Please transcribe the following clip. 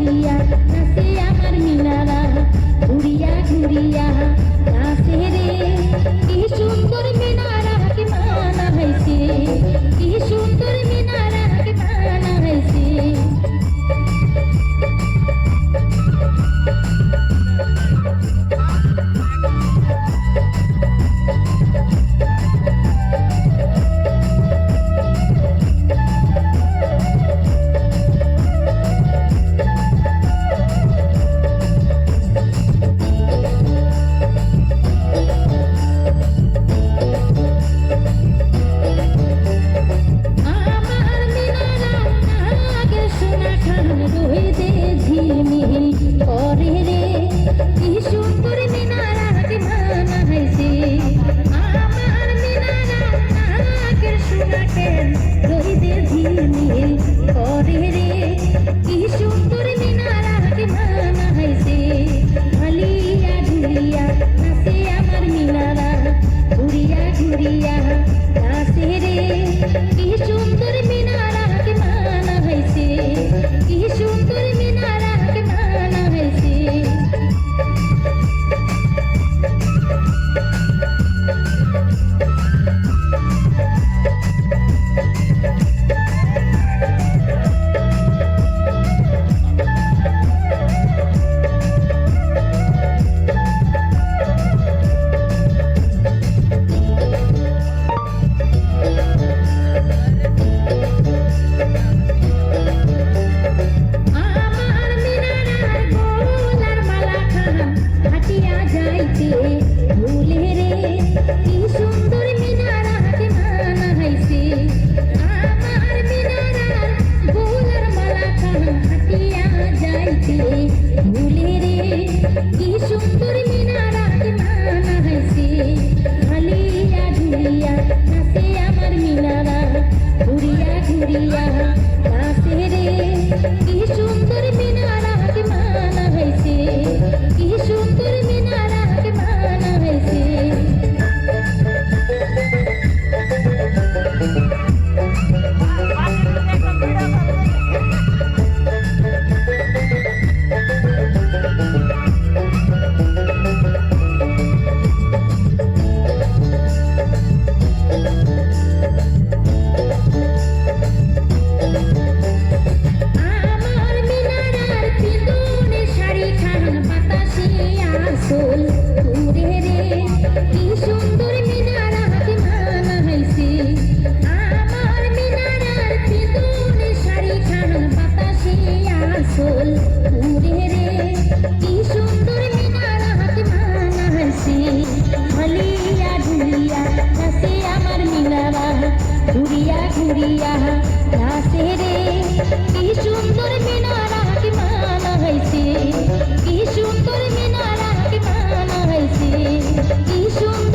ঘুরিয়া নাচে আমার মিনারা ঘুরিয়া ঘুরিয়া নাচে রে কি সুন্দর মিনারা কে মানা হয়েছে কি সুন্দর মিনারা কে মানা হয়েছে ঘুরিয়া ঘুরিয়া নাচে রে কি সুন্দর মিনারা কি মানা হয়েছে কি সুন্দর মিনারা কি মানা হয়েছে কি সুন্দর